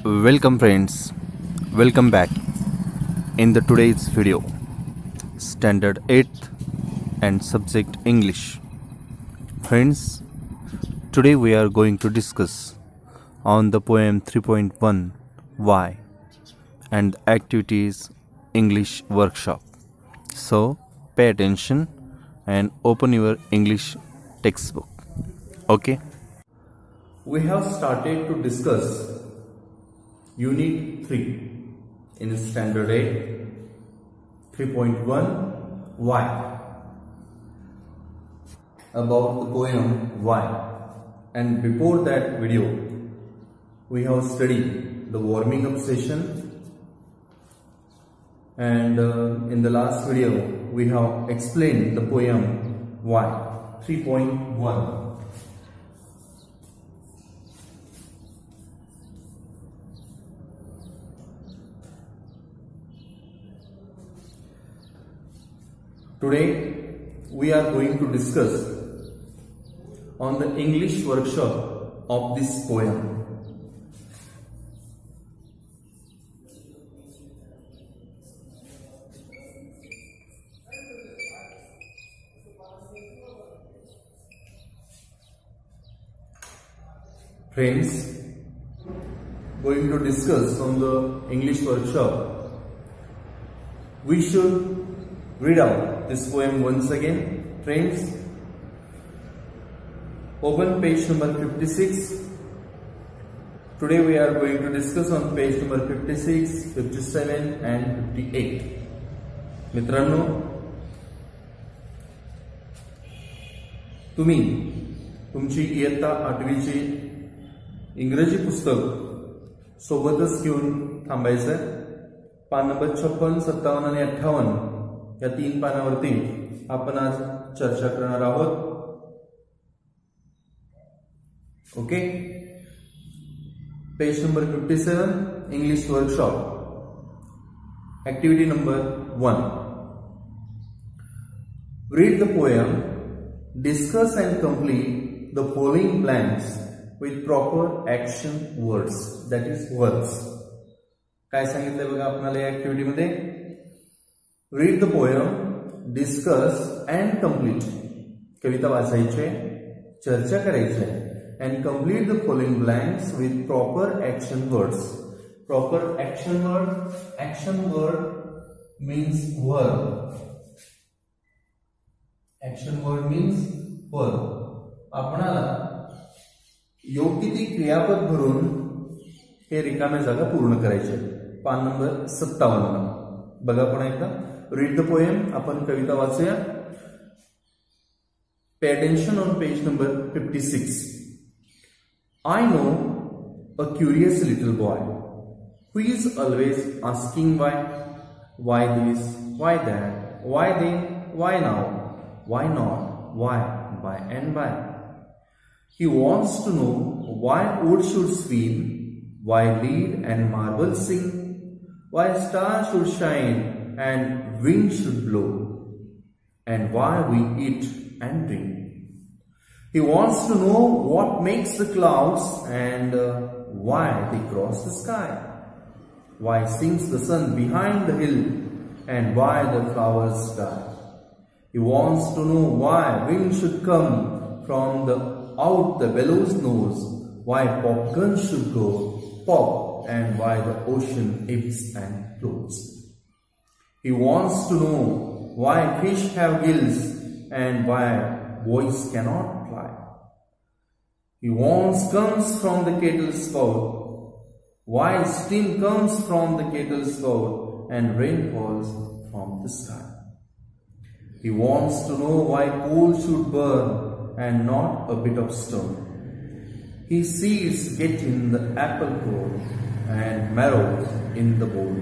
Welcome friends, welcome back in the today's video Standard 8th and subject English. Friends, today we are going to discuss on the poem 3.1 Why and activities English workshop. So pay attention and open your English textbook. Okay, we have started to discuss Unit 3 in Standard 8, 3.1 Why, about the poem Why. And before that video, we have studied the warming up session, and in the last video, we have explained the poem Why, 3.1. Today we are going to discuss on the English workshop of this poem. Friends, going to discuss on the English workshop. We should read out this poem once again. Friends, open page number 56. Today we are going to discuss on page number 56, 57 and 58. मित्रांनो, तुम्ही तुमची इयत्ता 8वीची इंग्रजी पुस्तक सोबतच घेऊन थांबायचं. पान नंबर 56, 57 आणि 58 या 3 पानावरती आपण आज चर्चा करणार आहोत. Okay, page number 57 English workshop, activity number 1. Read the poem, discuss and complete the following blanks with proper action words, that is words. काय सांगितलंय बघा आपल्याला या ऍक्टिव्हिटी मध्ये? Read the poem, discuss and complete. कविता वाचायची, चर्चा करायची and complete the following blanks with proper action words. Proper action word, action word means verb. Action word means verb. आपणाला योग्य ती क्रियापद भरून हे रिकाम्या जागा पूर्ण करायचे. पान नंबर 57 बघा पुन्हा एकदा. रीड द पोएम, आपण कविता वाचूया. Pay attention on page number 56. I know a curious little boy who is always asking why this, why that, why then, why now, why not, why, by and by. He wants to know why wood should swim, why reed and marble sing, why stars should shine and wind should blow, and why we eat and drink. He wants to know what makes the clouds and why they cross the sky, why sings the sun behind the hill and why the flowers die. He wants to know why wind should come from out the bellows nose, why popguns should go pop and why the ocean ebbs and floats. He wants to know why fish have gills and why boys cannot fly. He comes from the kettle spout, why steam comes from the kettle spout and rain falls from the sky. He wants to know why coal should burn and not a bit of stone. He seeds get in the apple core and marrows in the bowl.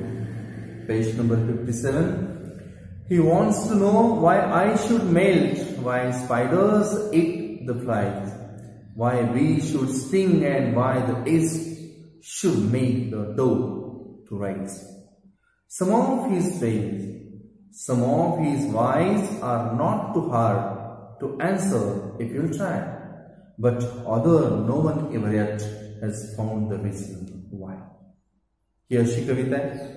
Page number 57. He wants to know why I should melt, why spiders eat the flies, why bees should sting and why the yeast should make the dough to rise. Some of his tales, some of his whys are not too hard to answer if you try, but other no one ever yet has found the reason why. ही अशी कविता आहे.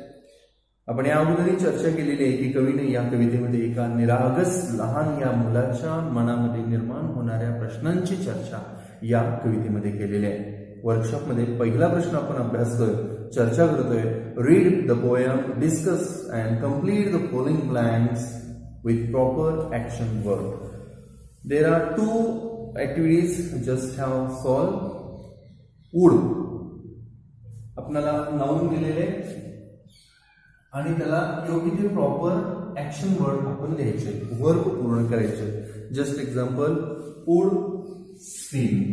आपण या अगोदरही चर्चा केलेली आहे की कवीने या कवितेमध्ये एका निरागस लहान या मुलाच्या मनामध्ये निर्माण होणाऱ्या प्रश्नांची चर्चा या कवितेमध्ये केलेली आहे. वर्कशॉपमध्ये पहिला प्रश्न आपण अभ्यासतोय, चर्चा करतोय. Read the poem, discuss and complete the following blanks with proper action word. There are 2 activities, just have solve. Wood आपल्याला नाऊन दिलेले आणि त्याला योग्य ते प्रॉपर ऍक्शन वर्ड आपण द्यायचे, वर्क पूर्ण करायचे. Just example, wood swim.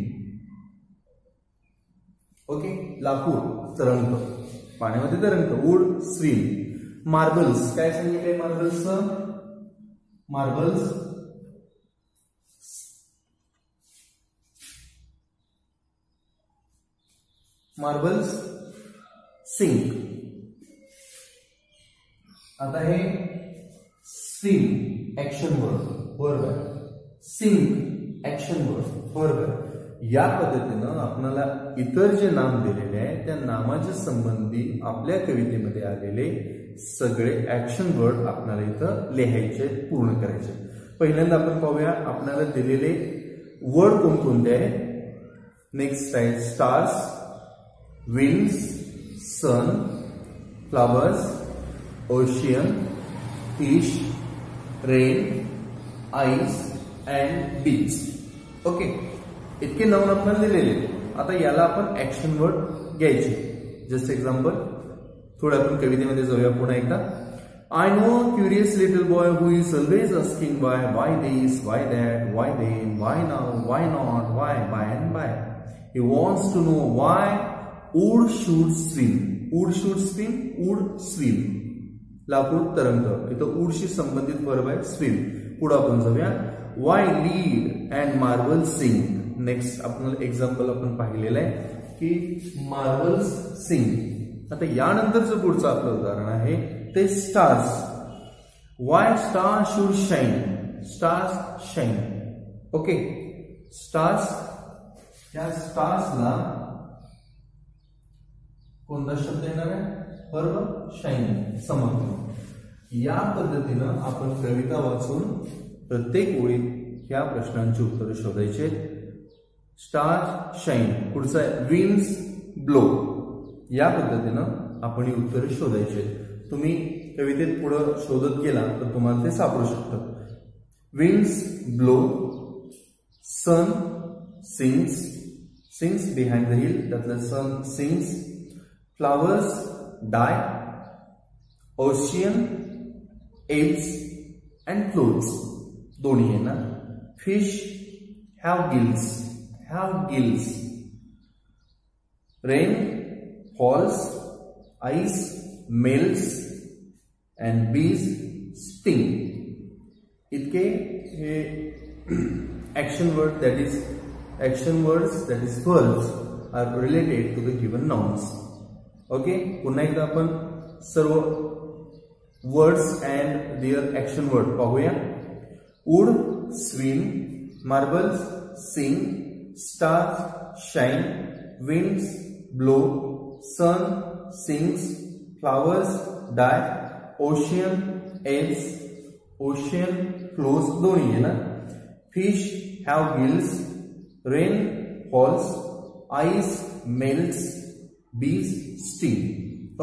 Okay, लाकूड तरंगतं, पाण्यामध्ये तरंगतं. Wood swim. मार्बल्स, काय सांगितलंय मार्बल्स? Marbles marbles sink. आता हे स्विम ऍक्शन वर्ब आहे, सिंक ऍक्शन वर्ब आहे. या पद्धतीनं आपल्याला इतर जे नाम दिलेले आहे त्या नामाच्या संबंधी आपल्या कवितेमध्ये आलेले सगळे ऍक्शन वर्ड आपल्याला इथं लिहायचे, पूर्ण करायचे. पहिल्यांदा आपण पाहूया आपल्याला दिलेले वर्ड कोणकोणते आहेत. नेक्स्ट आहे stars, winds, sun, flowers, ocean, fish, rain, ice and beach. Okay, इतके नाउन आपल्याला दिलेले. आता याला आपण ऍक्शन वर्ड घ्यायचे. जस्ट एक्झाम्पल, थोडं आपण कवितेमध्ये जाऊया पुन्हा एकदा. I know a curious little boy who is always asking why this, why that, why then, why now, why not, why, by and by. He wants to know why wood should swim. wood should swim, wood swim. लाकूड तरंगतं. इथं वूडशी संबंधित verb आहे swim. पुढे आपण जाऊया. why lead and marble sing. Next आपण example आपण पाहिलेलं आहे की मार्बल्स सिंग. आता यानंतरचं पुढचं आपलं उदाहरण आहे ते stars. why stars should shine. stars shine. Okay, stars, या स्टार्सला कोणता शब्द येणार आहे? वर्ब शाईन, समर्थन. या पद्धतीनं आपण कविता वाचून प्रत्येक ओळीत ह्या प्रश्नांची उत्तरे शोधायचे. Star shine. पुढचा आहे विंड्स ब्लो. या पद्धतीनं आपण ही उत्तरे शोधायचे. तुम्ही कवितेत पुढे शोधत गेला तर तुम्हाला ते सापडू शकतं. Winds blow, sun sings, sings behind the hill, त्यातलं sun sings. Flowers die, ocean ebbs and floats. दोन्ही आहे ना. Fish have gills. Rain falls, ice melts and bees sting. इतके हे action words that is verbs are related to the given nouns. Okay, पुन्हा एकदा आपण सर्व words and their action word पाहूया. Wood swim, marbles sing, stars shine, winds blow, sun sings, flowers die, ocean ebbs, ocean flows. दोन्ही आहे ना. Fish have gills, rain falls, ice melts, bees sting.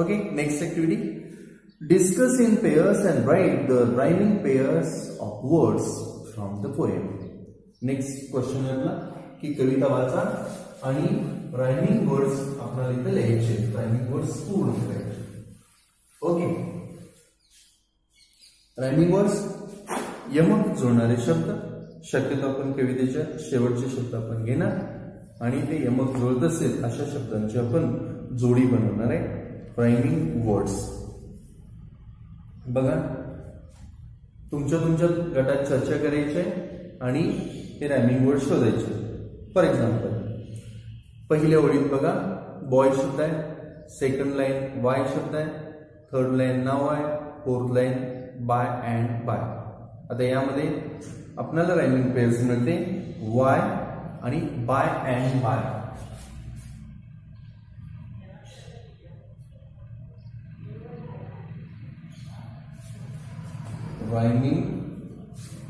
Okay, next activity. Discuss in pairs and write the rhyming pairs of words from the poem. Next question आहे की कविता वाचा आणि rhyming words आपल्याला इथे लिहायचे, रायमिंग वर्ड्स पूर्ण करायचे. Okay, rhyming words यमक जोडणारे शब्द. शक्यतो आपण कवितेच्या शेवटचे शब्द आपण घेणार आणि ते यमक जुळत असेल अशा शब्दांची आपण जोडी बनवणार आहे. रायमिंग वर्ड्स बघा, तुमच्या गटात चर्चा करायची आणि हे रायमिंग वर्ड शोधायचे. फॉर एक्झाम्पल, पहिल्या ओळीत बघा बॉय शब्द आहे, सेकंड लाईन वाय शब्द आहे, थर्ड लाईन नाव आहे, fourth line by and by. आता यामध्ये आपल्याला रायमिंग पेअर्स मिळते वाय आणि by and by. Rhyming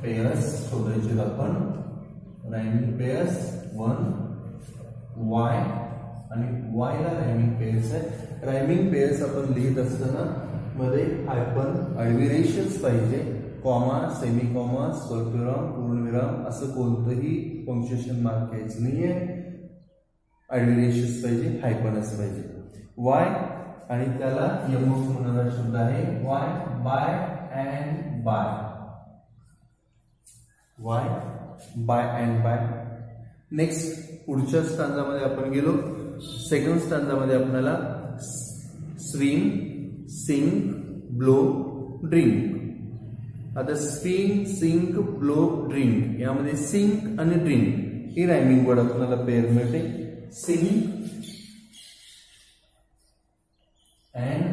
pairs शोधायचे आपण. रायमिंग पेयर्स 1 y आणि y ला रायमिंग पेयर्स आहे. रायमिंग पेयर्स आपण लिहित असताना मध्ये हायफन आडवी रेषच पाहिजे, कॉमा, सेमी कॉमा, स्वल्पविराम, पूर्णविराम असं कोणतंही पंक्च्युएशन मार्क घ्यायचं नाहीये. आडवी रेषच पाहिजे, हायफनच पाहिजे. y आणि त्याला यमक म्हणणारा शब्द आहे y, by and by. y, by and by. Next पुढच्या स्टांजामध्ये आपण गेलो. सेकंड स्टांजामध्ये आपल्याला स्विम, सिंक, ब्लो, ड्रिंक. आता स्विंग, सिंक, ब्लो, ड्रिंक यामध्ये सिंक आणि ड्रिंक ही रायमिंग वर्ड आपल्याला पेअर मिळते. सिंक अँड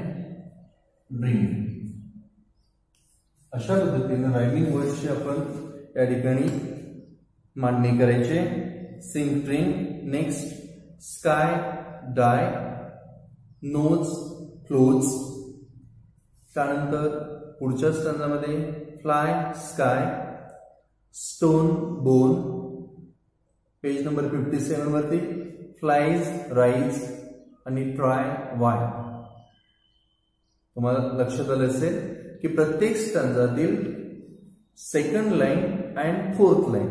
ड्रिंक अशा पद्धतीने रायमिंग वर्डची आपण या ठिकाणी मांडणी करायचे. Sink, drink. Next sky, die, nose, close. त्यानंतर पुढच्या स्टांजामध्ये fly, sky, stone, bone. Page number 57 वरती फ्लाईज, राईज आणि ट्राय, वाय. तुम्हाला लक्षात आलं असेल की प्रत्येक स्टांजातील second line and fourth line,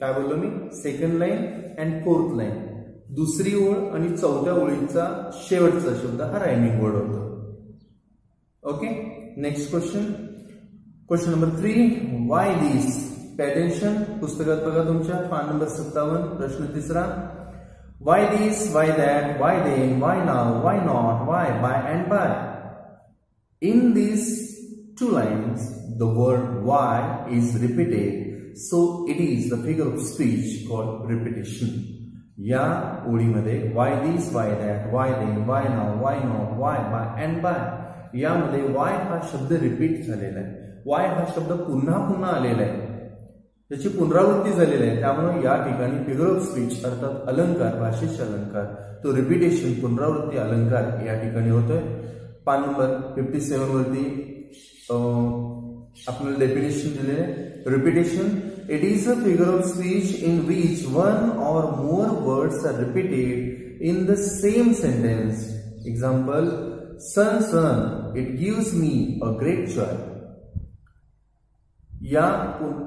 काय बोललो मी, second line and fourth line, दुसरी ओळ आणि चौथ्या ओळीचा शेवटचा शब्द हा रायमिंग वर्ड होतो. Okay. Next question. Question number 3. Why this. Pay attention. पुस्तकात बघा तुमच्या पान नंबर 57. प्रश्न तिसरा. Why this, why that, why then, why now, why not, why, by and by. In these two lines, the word why is repeated, so it is the figure of speech called repetition. या ओळीमध्ये why this, why that, why then, why now, why not, why, by and by यामध्ये why हा शब्द repeat झालेला आहे. why हा शब्द पुन्हा पुन्हा आलेला आहे, त्याची पुनरावृत्ती झालेली आहे. त्यामुळे या ठिकाणी फिगर ऑफ स्पीच अर्थात अलंकार, भाषेचे अलंकार, तो रिपीटेशन, पुनरावृत्ती अलंकार या ठिकाणी होतोय. पान नंबर 57 वरती आपल्याला डेफिनेशन दिलेले आहे. Repetition. It is a figure of speech in which one or more words are repeated in the same sentence. Example, sun sun, it gives me a great joy. या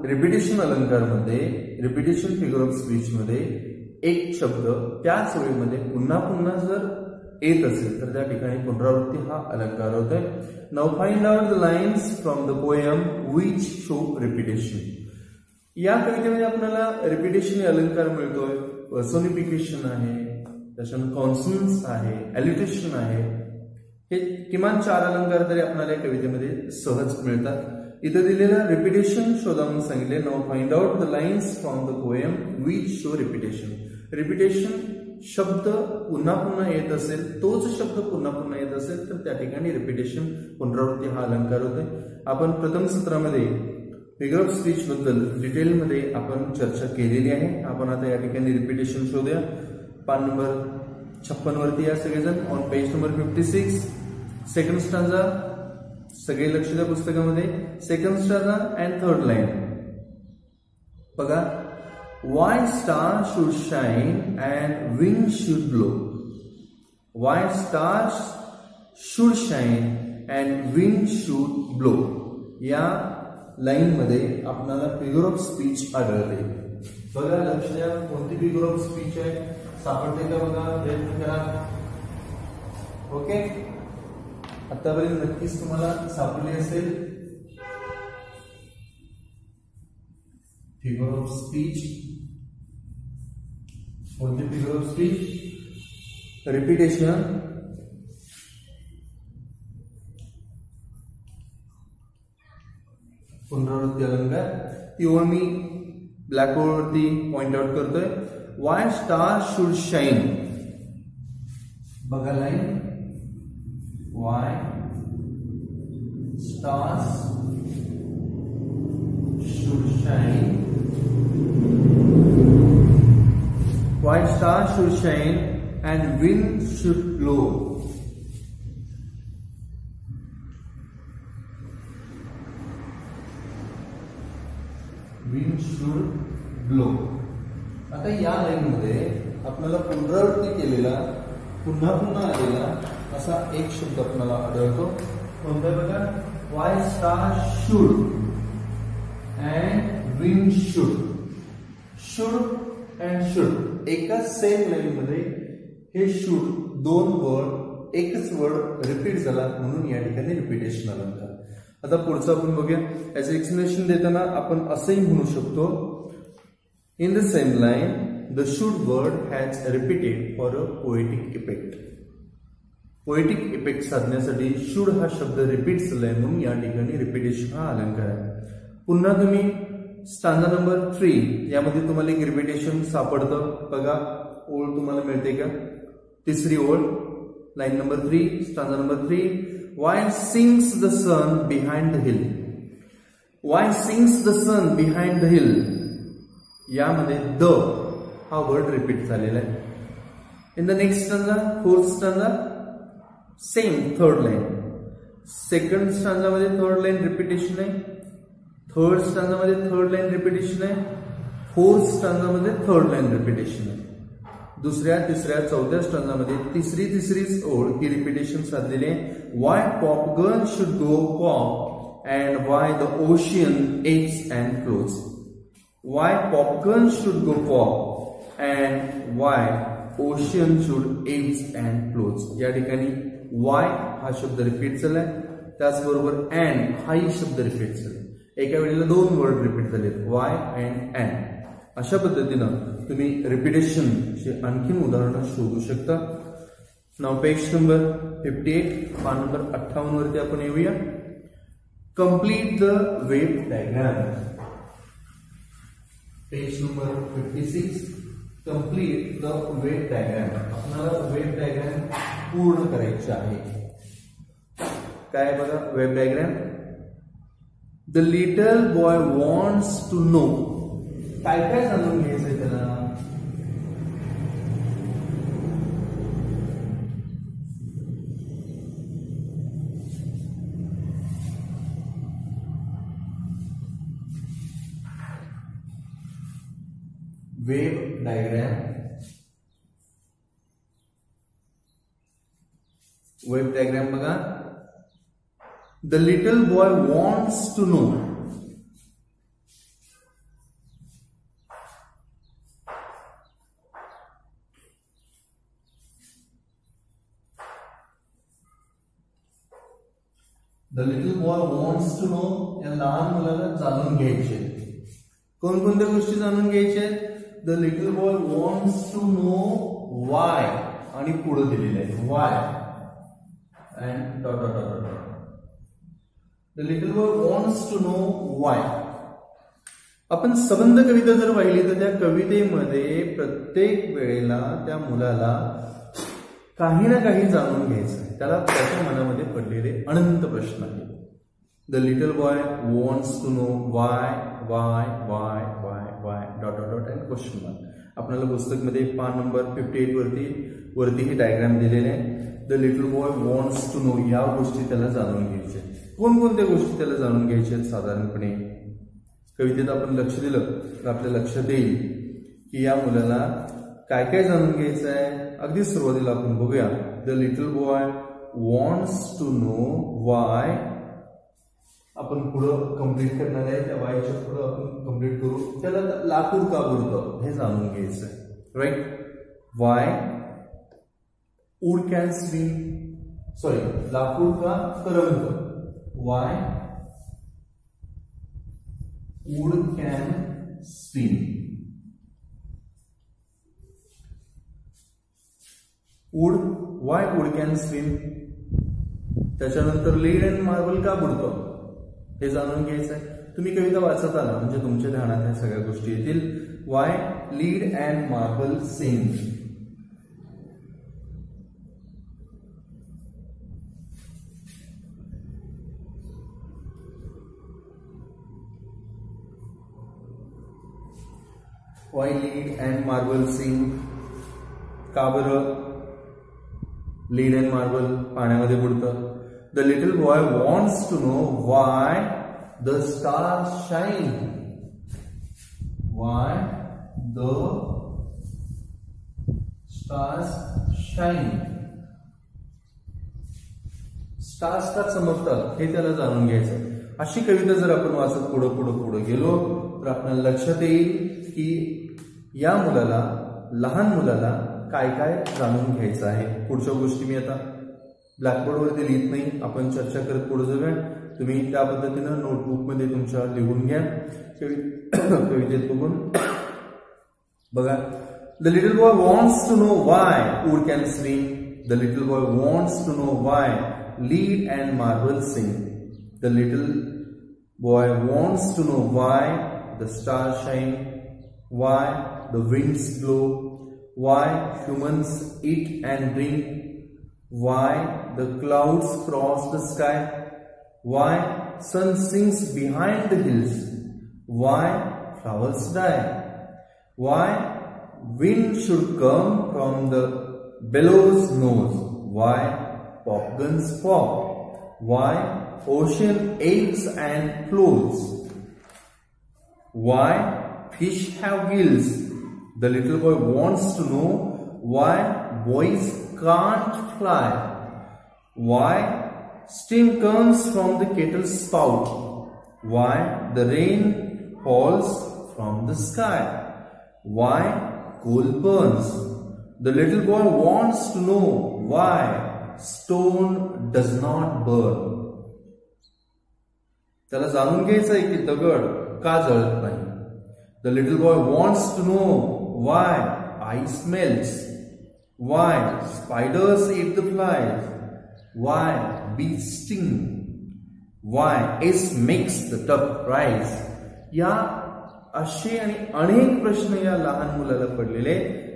रिपीटेशन अलंकारमध्ये, repetition figure of speech मध्ये एक शब्द त्याच वेळेमध्ये पुन्हा पुन्हा जर येत असेल तर त्या ठिकाणी पुनरावृत्ती हा अलंकार होतोय. Now find out the lines from the poem which show repetition. या कवितेमध्ये आपल्याला रिपीटेशन अलंकार मिळतोय, पर्सोनिफिकेशन आहे, त्याच्यानंतर कॉन्सोनन्स आहे, एलिटेशन आहे. हे किमान 4 अलंकार तरी आपल्याला या कवितेमध्ये सहज मिळतात. इथे दिलेलं रिपीटेशन शोधा म्हणून सांगितले. Now find out the lines from the poem which show repetition. Repetition शब्द पुन्हा पुन्हा येत असेल, तोच शब्द पुन्हा पुन्हा येत असेल तर त्या ठिकाणी रिपीटेशन, पुनरावृत्ती हा अलंकार होतोय. आपण प्रथम सत्रामध्ये फिगर ऑफ स्पीच बद्दल डिटेलमध्ये आपण चर्चा केलेली आहे. आपण आता या ठिकाणी रिपीटेशन शोधूया. पान नंबर 56 वरती या सगळेजण. On page number 56. Second stanza. सगळे लक्ष द्या पुस्तकामध्ये. Second stanza and third line बघा. Why stars should shine and wind should blow. Why stars should shine and wind should blow. या लाईन मध्ये आपल्याला फिगर ऑफ स्पीच आढळते. बघा, लक्ष द्या, कोणती फिगर ऑफ स्पीच आहे, सापडते का बघा, प्रयत्न करा. ओके. आतापर्यंत नक्कीच तुम्हाला सापडली असेल फिगर ऑफ स्पीच. कोणती फिगर ऑफ स्पीच? रिपीटेशन, पुनरावृत्ती अलंकार. ती ओळ मी ब्लॅकबोर्ड वरती पॉइंट आउट करतोय. Why star should shine. बघा line. Why stars should shine. Why stars should shine and wind should blow. should blow. आता या लाईन मध्ये आपल्याला पुनरावृत्ती केलेला पुन्हा पुन्हा आलेला असा एक शब्द आपल्याला आढळतो. कोणता बघा? why star should and wind should. should and should एका सेम लाईन मध्ये हे should दोन वर्ड एकच वर्ड रिपीट झाला म्हणून या ठिकाणी रिपीटेशन अलंकार. आता पुढचं आपण बघूया. याचं एक्सप्लेनेशन देताना आपण असंही म्हणू शकतो, in the same line the should word has repeated for a poetic effect. Poetic effect साधण्यासाठी should हा शब्द रिपीट झालाय म्हणून या ठिकाणी रिपीटेशन हा अलंकार आहे. पुन्हा तुम्ही स्टांजा नंबर 3 यामध्ये तुम्हाला एक रिपीटेशन सापडतं बघा. ओळ तुम्हाला मिळते का? तिसरी ओळ line number 3 stanza number 3. why sings the sun behind the hill. why sings the sun behind the hill यामध्ये द हा वर्ड रिपीट झालेला आहे. In the next stanza fourth stanza same third line. Second stanza मध्ये third line repetition आहे. Third stanza मध्ये third line repetition आहे. Fourth stanza मध्ये third line repetition आहे. दुसऱ्या तिसऱ्या चौथ्या स्टांजा मध्ये तिसरीच ओळ ही रिपीटेशन साधलेली आहे. Why popgun should go pop and why the ocean ebbs and flows. Why popgun should go pop and why ocean should ebbs and flows. या ठिकाणी वाय हा शब्द रिपीट झालाय, त्याचबरोबर अँड हाही शब्द रिपीट झाला. एका वेळेला दोन वर्ड रिपीट झाले, वाय अँड अँड. अशा पद्धतीनं तुम्ही रिपीटेशनचे आणखीन उदाहरणं शोधू शकता. नाव पेज नंबर 58 पान नंबर 58 वरती आपण येऊया. Complete the wave diagram. Page number 56 complete the wave diagram. आपल्याला वेव डायग्राम पूर्ण करायचे आहे. काय बघा wave diagram. The little boy wants to know. काय काय जाणून घ्यायचंय त्याला? Wave diagram. वेव डायग्राम बघा. The little boy wants to know. The little boy wants to know या लहान मुलाला जाणून घ्यायचे. कोणकोणत्या गोष्टी जाणून घ्यायच्या आहेत? The little boy wants to know why आणि पुढे दिलेले आहे why and dot dot dot dot. The little boy wants to know why. आपण संबंध कविता जर पाहिली तर त्या कवितेमध्ये प्रत्येक वेळेला त्या मुलाला काही ना काही जाणून घ्यायचं. त्याला त्याच्या मनामध्ये पडलेले अनंत प्रश्न आहेत. The little boy wants to know why why why why why dot dot dot and question mark. आपल्याला पुस्तकमध्ये पान नंबर 58 वरती हे डायग्राम दिलेले आहे. The little boy wants to know या गोष्टी त्याला जाणून घ्यायच्या. कोणकोणत्या गोष्टी त्याला जाणून घ्यायच्या आहेत? साधारणपणे कवितेत आपण लक्ष दिलं तर आपल्या लक्षात येईल की या मुलाला काय काय जाणून घ्यायचं आहे. अगदी सुरुवातीला आपण बघूया. The little boy wants to know why. आपण पुढं कंप्लीट करणार आहे. त्या वायच्या पुढं आपण कंप्लीट करू. त्याला लाकूड का बुडतं हे जाणून घ्यायचं आहे. Right. Why wood can swim. Sorry लाकूड का तरंगतं. Why wood can swim. Wood why wood can swim. त्याच्यानंतर लीड अँड मार्बल का बुडतं हे जाणून घ्यायचं आहे. तुम्ही कविता वाचत आला म्हणजे तुमच्या ध्यानात ह्या सगळ्या गोष्टी येतील. Why lead and marble sing. Why lead and marble sing. का बरं लीड अँड मार्बल पाण्यामध्ये बुडतं? The little boy wants to know why the star shine. why the stars shine. Stars का चमकतात हे त्याला जाणून घ्यायचं. अशी कविता जर आपण वाचत पुढे गेलो तर आपल्याला लक्षात येईल की या मुलाला, लहान मुलाला काय काय जाणून घ्यायचं आहे. पुढच्या गोष्टी मी आता ब्लॅकबोर्डवरती लिहित नाही, आपण चर्चा करत पुढे जाऊया. तुम्ही त्या पद्धतीनं नोटबुकमध्ये तुमच्या लिहून घ्या. कवितेत बघून बघा. The little boy wants to know why wood can swim. The little boy wants to know why lead and marble sing. The little boy wants to know why the star shine, why the winds blow, why humans eat and drink, why the clouds cross the sky, why sun sinks behind the hills, why flowers die, why wind should come from the bellows nose, why pop guns pop, why ocean aches and flows, why fish have gills. The little boy wants to know why boys can't fly, why steam comes from the kettle's spout, why the rain falls from the sky, why coal burns. The little boy wants to know why stone does not burn. त्याला जाणून घ्यायचं आहे की दगड का जळत नाही. The little boy wants to know why ice melts, why spiders eat the flies, why bees sting, why S makes the duck rise. या असे आणि अनेक प्रश्न या लहान मुलाला पडलेले.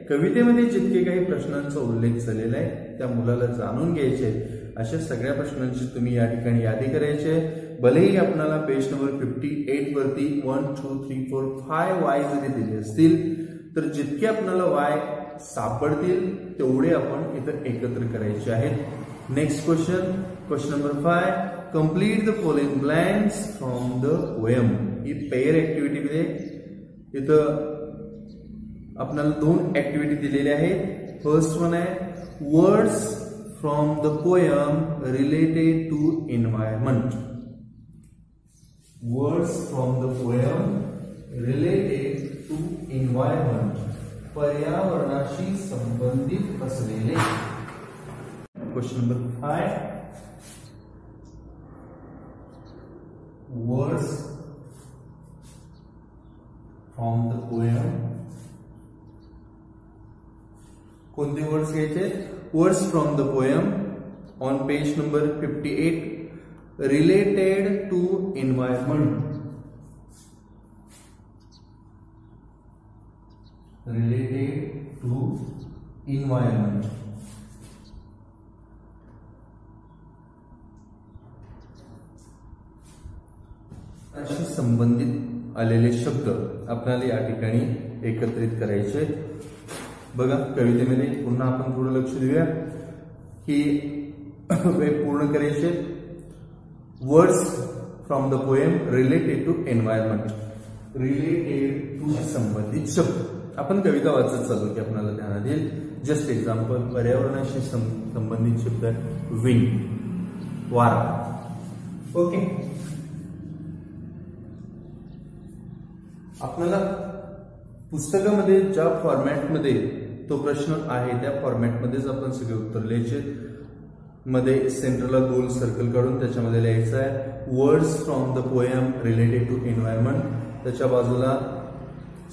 कवितेमध्ये जितके काही प्रश्नांचा उल्लेख झालेला आहे त्या मुलाला जाणून घ्यायचे. अशा सगळ्या प्रश्नांची तुम्ही या ठिकाणी यादी करायचे. भलेही आपल्याला पेज नंबर 58 वरती 1 2 3 4 5 वाय जरी दिले असतील तर जितके आपल्याला वाय सापडतील तेवढे आपण इथं एकत्र करायचे आहेत. Next question, question number 5. Complete the following blanks from the poem. ही पेअर ऍक्टिव्हिटी मध्ये इथं आपल्याला 2 ऍक्टिव्हिटी दिलेल्या आहेत. फर्स्ट वन आहे words from the poem related to environment. Words from the poem related to environment. पर्यावरणाशी संबंधित असलेले. Question number 5. Words from the poem. कोणते वर्ड्स घ्यायचे? Words from the poem on page number 58 related to environment. Related to environment. अशी संबंधित आलेले शब्द आपल्याला या ठिकाणी एकत्रित करायचे. बघा कवितेमध्ये पुन्हा आपण थोडं लक्ष देऊया की वेळ पूर्ण करायचे. Words from the poem related to environment. Related to संबंधित शब्द आपण कविता वाचत चालू की आपल्याला ध्यानात येईल. जस्ट एक्झाम्पल, पर्यावरणाशी संबंधित शब्द विंड, वारा. ओके, आपल्याला पुस्तकामध्ये ज्या फॉर्मॅटमध्ये तो प्रश्न आहे त्या फॉर्मॅटमध्येच आपण सगळे उत्तर लिहायचे. मध्ये सेंटरला गोल सर्कल काढून त्याच्यामध्ये लिहायचं आहे words from the poem related to environment. त्याच्या बाजूला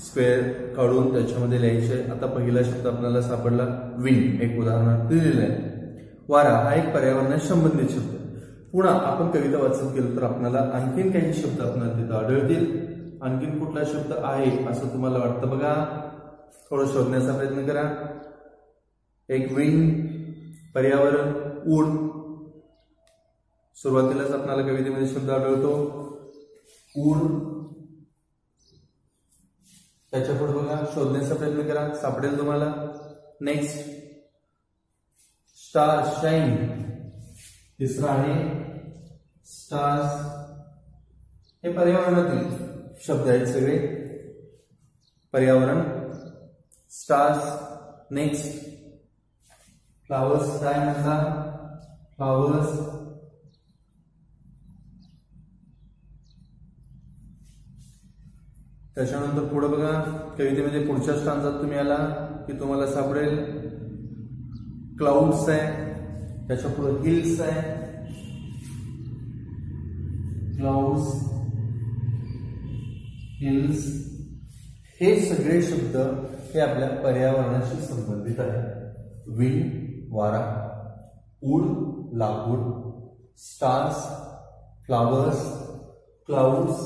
स्क्वेअर काढून त्याच्यामध्ये लिहायचे. आता पहिला शब्द आपल्याला सापडला विंड, एक उदाहरण दिलेलं आहे. वारा हा एक पर्यावरणाशी संबंधित शब्द. पुन्हा आपण कविता वाचत गेलो तर आपल्याला आणखीन काही शब्द आपल्याला तिथं आढळतील. आणखीन कुठला शब्द आहे असं तुम्हाला वाटतं बघा, थोडं शोधण्याचा प्रयत्न करा. एक विंड, पर्यावरण, ऊड. सुरुवातीलाच आपल्याला कवितेमध्ये शब्द आढळतो ऊड. त्याच्या पुढे बघा, शोधण्याचा प्रयत्न करा, सापडेल तुम्हाला. Next star shine. तिसरा आहे स्टार्स. हे पर्यावरणातील शब्द आहेत सगळे. पर्यावरण. स्टार्स. Next flowers. काय म्हणता? फ्लावर्स. त्याच्यानंतर पुढे बघा कवितेमध्ये पुढच्या स्टांजात तुम्ही आला की तुम्हाला सापडेल क्लाउड्स आहे, त्याच्या पुढे हिल्स आहे. क्लाउड्स, हिल्स हे सगळे शब्द हे आपल्या पर्यावरणाशी संबंधित आहे. विंड वारा, वूड लाकूड, स्टार्स, फ्लावर्स, क्लाउड्स,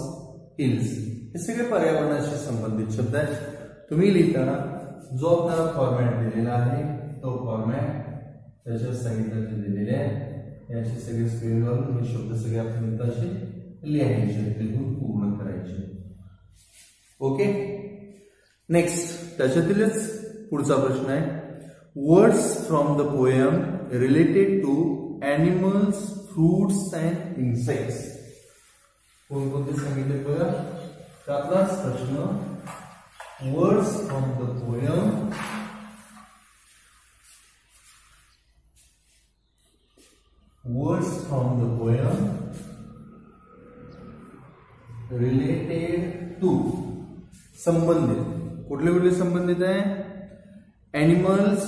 हिल्स हे सगळे पर्यावरणाशी संबंधित शब्द आहेत. तुम्ही लिहिताना जो आपल्याला फॉर्मॅट दिलेला आहे तो फॉर्मॅट त्याच्या सांगितलं दिलेले आहे याचे सगळे स्क्रीनवर हे शब्द सगळे आपण तसे लिहायचे, लिहून पूर्ण करायचे. ओके. नेक्स्ट त्याच्यातीलच पुढचा प्रश्न आहे words from the poem related to animals, fruits and insects. कोणकोणते सांगितले बघा. आपलाच प्रश्न words from the poem related to संबंधित. कुठले कुठले संबंधित आहे? एनिमल्स,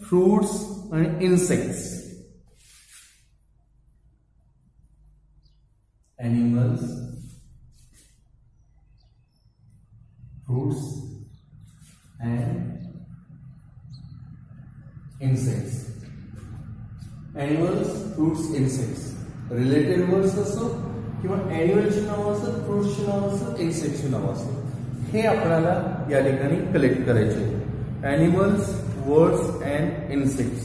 फ्रूट्स आणि insects. Animals, fruits and insects. Animals, fruits, insects. Related words असो किंवा एनिमलची नाव असो, फ्रुट्सची नाव असो, इन्सेक्टची नाव असो हे आपल्याला या ठिकाणी कलेक्ट करायचे. एनिमल्स, वर्ड्स अँड इन्सेक्ट्स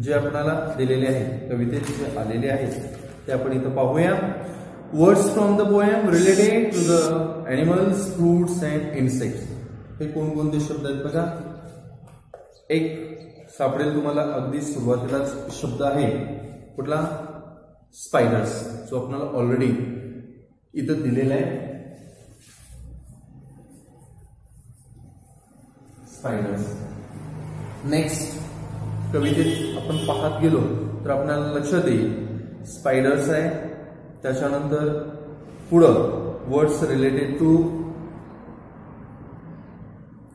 जे आपल्याला दिलेले आहेत कवितेत जे आलेले आहेत ते आपण इथं पाहूया. Words from the poem related to the animals, fruits and insects हे कोणकोणते शब्द आहेत बघा. एक सापडेल तुम्हाला अगदी सुरुवातीलाच शब्द आहे कुठला? स्पायडर्स, जो आपल्याला ऑलरेडी इथं दिलेला आहे. स्पायडर्स. नेक्स्ट कवितेत आपण पाहत गेलो तर आपल्याला लक्षात येईल स्पायडर्स आहे. त्याच्यानंतर पुढं words related to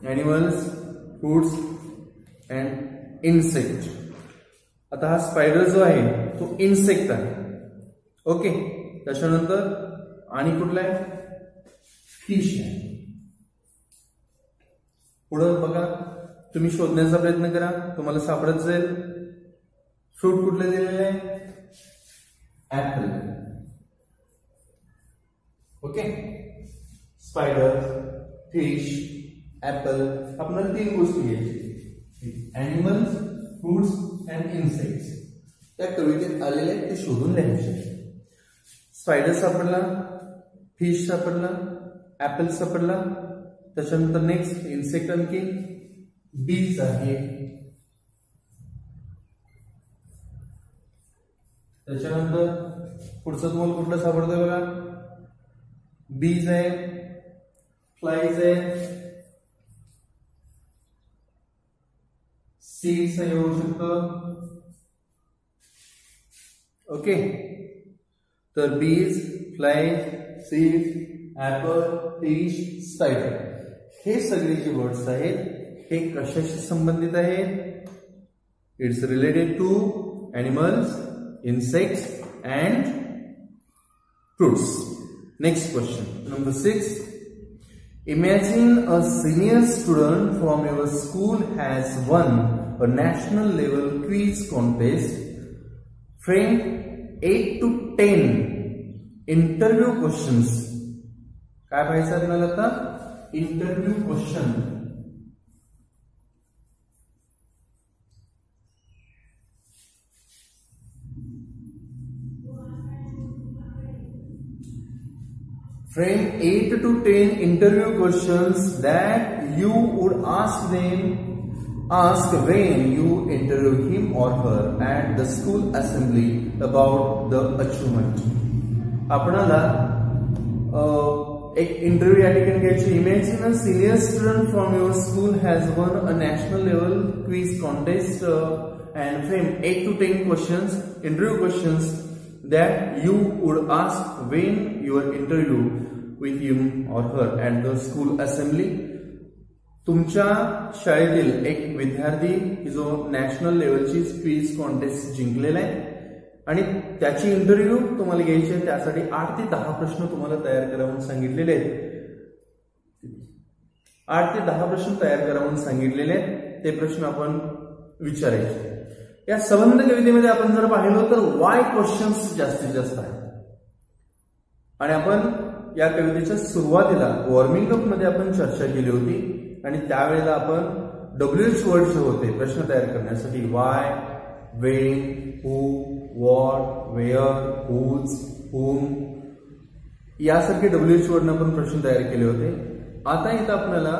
animals, fruits and insect. आता हा स्पायडर जो आहे तो इन्सेक्ट आहे. ओके. त्याच्यानंतर आणि कुठला आहे? फिश आहे. पुढं बघा तुम्ही शोधण्याचा प्रयत्न करा, तुम्हाला सापडत जाईल. फ्रूट कुठले दिलेले आहे? Apple. Okay. Spider, fish, apple. आपल्याला तीन गोष्टी घ्यायची. एनिमल्स, फ्रूट्स अँड इन्सेक्ट्स त्या कवितेत आलेले आहेत ते शोधून लिहायचे. स्पायडर सापडला, फिश सापडला, ऍपल सापडला. त्याच्यानंतर नेक्स्ट इन्सेक्ट आणखी बीज आहे. त्याच्यानंतर पुढचं तुम्हाला कुठलं सापडतंय बघा. बीज आहे, फ्लाईज आहे, सीड्स आहे होऊ शकतं. ओके. तर bees, flies, seeds, apple, fish, spider हे सगळे जे वर्ड्स आहेत हे कशाशी संबंधित आहेत? It's related to animals, insects and fruits. Next question, number 6. Imagine a senior student from your school has won a national level quiz contest. Frame 8 to 10 interview questions. काय पाहायचं आपल्याला आता? Interview question. Frame 8 to 10 interview questions that you would ask when you interview him or her at the school assembly about the achievement. आपणाला एक interview या ठिकाणी घ्यायची. Imagine a senior student from your school has one a national level quiz contest and frame 8 to 10 questions, interview questions that you would ask when your interview with him or her at the school assembly. तुमच्या शाळेतील एक विद्यार्थी जो national लेवलची quiz contest जिंकलेला आहे आणि त्याची interview तुम्हाला घ्यायची आहे. त्यासाठी 8 ते 10 प्रश्न तुम्हाला तयार करा म्हणून सांगितलेले आहेत. 8 ते 10 प्रश्न तयार करा म्हणून सांगितलेले आहेत. ते प्रश्न आपण विचारायचे. या संबंध कवितेमध्ये आपण जर पाहिलं तर वाय क्वेश्चन्स जास्तीत जास्त आहेत आणि आपण या कवितेच्या सुरुवातीला वॉर्मिंग अप मध्ये आपण चर्चा केली होती आणि त्यावेळेला आपण WH वर्ड जे होते प्रश्न तयार करण्यासाठी why, when, who, what, where, whose, whom यासारखे WH वर्ड आपण प्रश्न तयार केले होते. आता इथं आपल्याला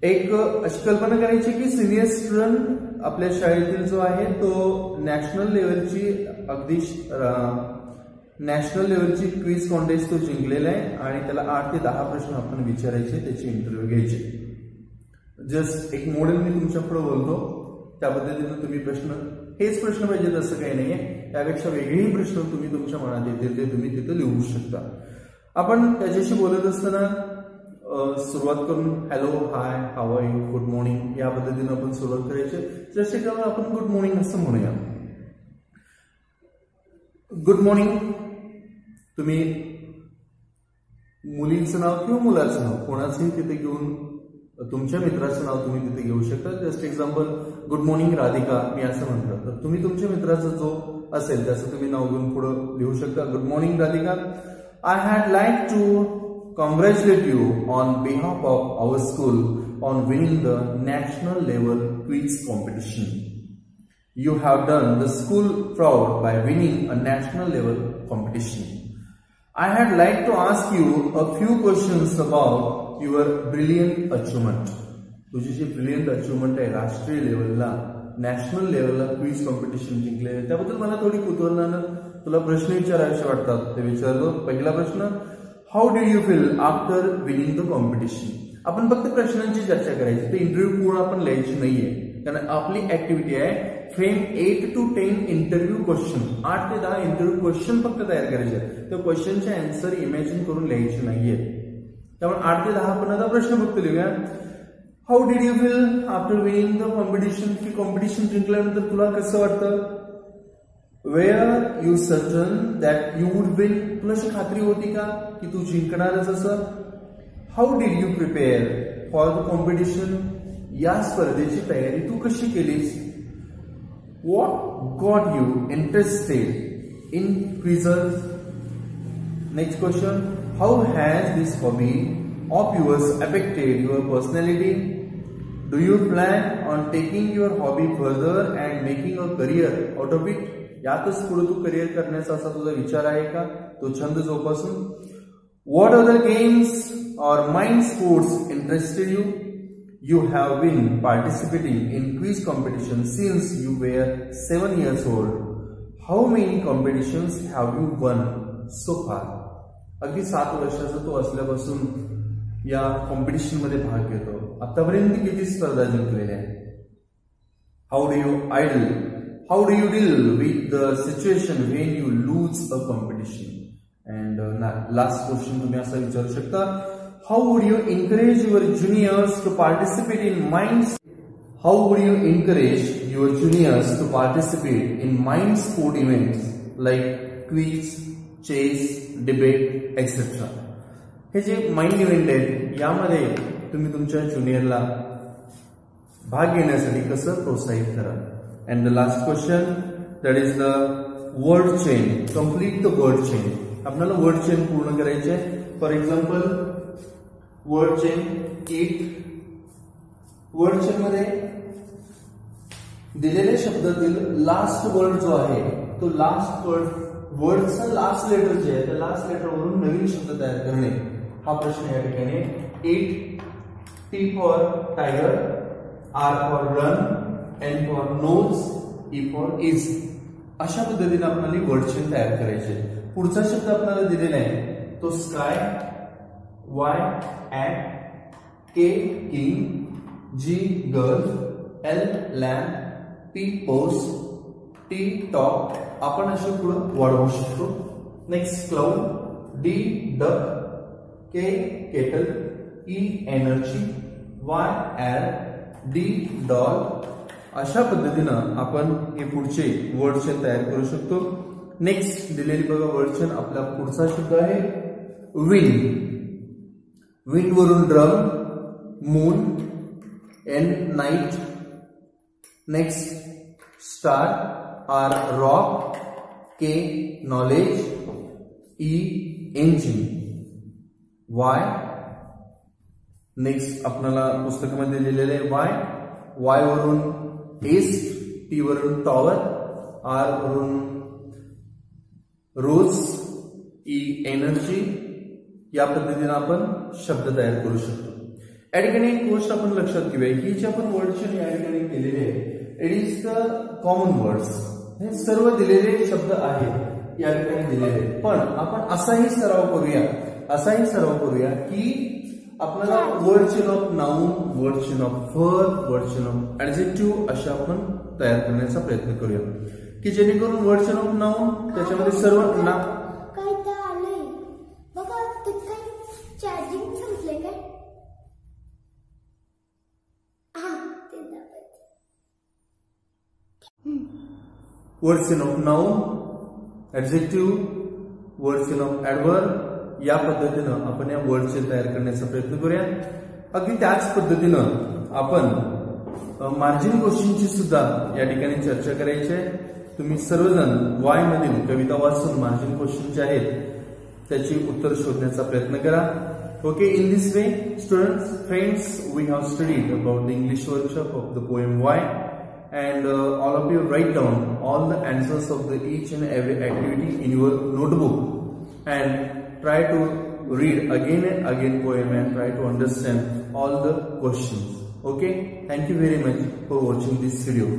एक अशी कल्पना करायची की सिनियर स्टुडंट आपल्या शाळेतील जो आहे तो नॅशनल लेवलची क्विज कॉन्टेस्ट तो जिंकलेला आहे आणि त्याला 8 ते 10 प्रश्न आपण विचारायचे, त्याची इंटरव्ह्यू घ्यायची. जस्ट एक मॉडेल मी तुमच्या पुढे बोलतो, त्या पद्धतीने तुम्ही हेच प्रश्न पाहिजेत असं काही नाहीये. त्यापेक्षा वेगळेही प्रश्न तुम्ही तुमच्या मनात येतील ते तुम्ही तिथे लिहू शकता. आपण त्याच्याशी बोलत असताना सुरुवात करून hello, hi, how are you, good morning या पद्धतीने आपण सुरुवात करायची. जसे की आपण गुड मॉर्निंग असं म्हणूया. Good morning. तुम्ही मुलींचं नाव किंवा मुलाचं नाव कोणाचंही तिथे घेऊन तुमच्या मित्राचं नाव तुम्ही तिथे घेऊ शकता. Just example good morning Radhika मी असं म्हटलं तर तुम्ही तुमच्या मित्राचा जो असेल त्याचं तुम्ही नाव घेऊन पुढे लिहू शकता. Good morning Radhika. I had like to congratulate you on behalf of our school on winning the national level quiz competition. You have done the school proud by winning a national level competition. I had like to ask you a few questions about your brilliant achievement. तुझी जी brilliant achievement आहे राष्ट्रीय लेवलला national लेवलला quiz competition जिंकले त्याबद्दल मला थोडी कुतूहलानं तुला प्रश्न विचारायचे वाटतात ते विचारतो. पहिला प्रश्न, how do you feel after winning the competition. आपण फक्त प्रश्नांची चर्चा करायची, ते इंटरव्ह्यू पूर्ण आपण लिहायची नाहीये कारण आपली ऍक्टिव्हिटी आहे फ्रेम 8 to 10 इंटरव्ह्यू क्वेश्चन. 8 ते 10 इंटरव्ह्यू क्वेश्चन फक्त तयार करायचे. त्या क्वेश्चनचे आन्सर इमॅजिन करून लिहायचे नाहीये. त्यामुळे 8 ते 10 आपण आता प्रश्न फक्त लिहूया. How did you feel after winning the competition. की कॉम्पिटिशन जिंकल्यानंतर तुला कसं वाटतं. Were you certain that you would win. तुला अशी खात्री होती का की तू जिंकणारच असं. How did you prepare for the competition. या स्पर्धेची तयारी तू कशी केलीस. What got you interested in quizzes. Next question, how has this hobby of yours affected your personality. Do you plan on taking your hobby further and making a career out of it. यातच पुढे तू career करण्याचा असा तुझा विचार आहे का, तो छंद जोपासून. What other games or mind sports interested you. You have been participating in quiz competition since you were 7 years old. How many competitions have you won so far. अगदी 7 वर्षाचा तो असल्यापासून या कॉम्पिटिशन मध्ये भाग घेतो. आतापर्यंत किती स्पर्धा जिंकलेल्या आहेत. How do you deal with the situation when you lose a competition. And last question तुम्ही असं विचारू शकता, how would you encourage your juniors to participate in mind sport events like quiz, chess, debate, etc. हे जे mind event आहेत यामध्ये तुम्ही तुमच्या ज्युनियरला भाग घेण्यासाठी कसं प्रोत्साहित करा. And the last question, that is the word chain. Complete the word chain. आपल्याला word chain पूर्ण करायचे. For example, word chain eat. word chain मध्ये दिलेल्या शब्दातील लास्ट वर्ड जो आहे तो लास्ट वर्डचं लास्ट लेटर जे आहे त्या लास्ट लेटर वरून नवीन शब्द तयार करणे हा प्रश्न या ठिकाणी. eat, T for tiger, R for run, N for nose, E for is. अशा पद्धतीने आपल्याला वर्ड चेन तयार करायचे. पुढचा शब्द आपल्याला दिलेला आहे तो sky. Y ant, K king, G girl, L lamb, P pose, T top. आपण असे पुढे वाढवू शकतो. Next cloud, D duck, K kettle, E energy, Y air, D doll. अशा पद्धतीनं आपण हे पुढचे वर्ड चेन तयार करू शकतो. नेक्स्ट दिलेली बघा वर्ड चेन आपला पुढचा शब्द आहे विंड. विंड वरून drum, moon, and night. Next star, R rock, K knowledge, E engine, Y. Next आपल्याला पुस्तकामध्ये लिहिलेले वाय. वाय वरून ईस्ट, टी वरून टॉवर, आर वरून रोज, ई एनर्जी. या पद्धतीने आपण शब्द तयार करू शकतो. या ठिकाणी एक गोष्ट आपण लक्षात घेऊया, ही जी आपण वर्ड या ठिकाणी केलेली आहे, it is the common words. हे सर्व दिलेले शब्द आहेत या ठिकाणी दिलेले. पण आपण असाही सराव करूया की आपल्याला word chain of noun, word chain of verb, word chain of adjective अशा आपण तयार करण्याचा प्रयत्न करूया की जेणेकरून वर्ड चेन ऑफ नाउन त्याच्यामध्ये सर्व ना काय ते आलंय बघा. ते काय चार्जिंग संपले काय? हा ते दाबायचं. Word chain of noun, adjective, word chain of adverb. या पद्धतीनं आपण या वर्ड चेन तयार करण्याचा प्रयत्न करूया. अगदी त्याच पद्धतीनं आपण मार्जिन क्वेश्चनची सुद्धा या ठिकाणी चर्चा करायची आहे. तुम्ही सर्वजण वाय मधील कविता वाचून मार्जिन क्वेश्चन जे आहेत त्याची उत्तर शोधण्याचा प्रयत्न करा. Okay, in this way students, friends, we have studied about the English workshop of the poem why, and all of you write down all the answers of the each and every activity in your notebook and try to read again and again poem and try to understand all the questions. Okay, thank you very much for watching this video.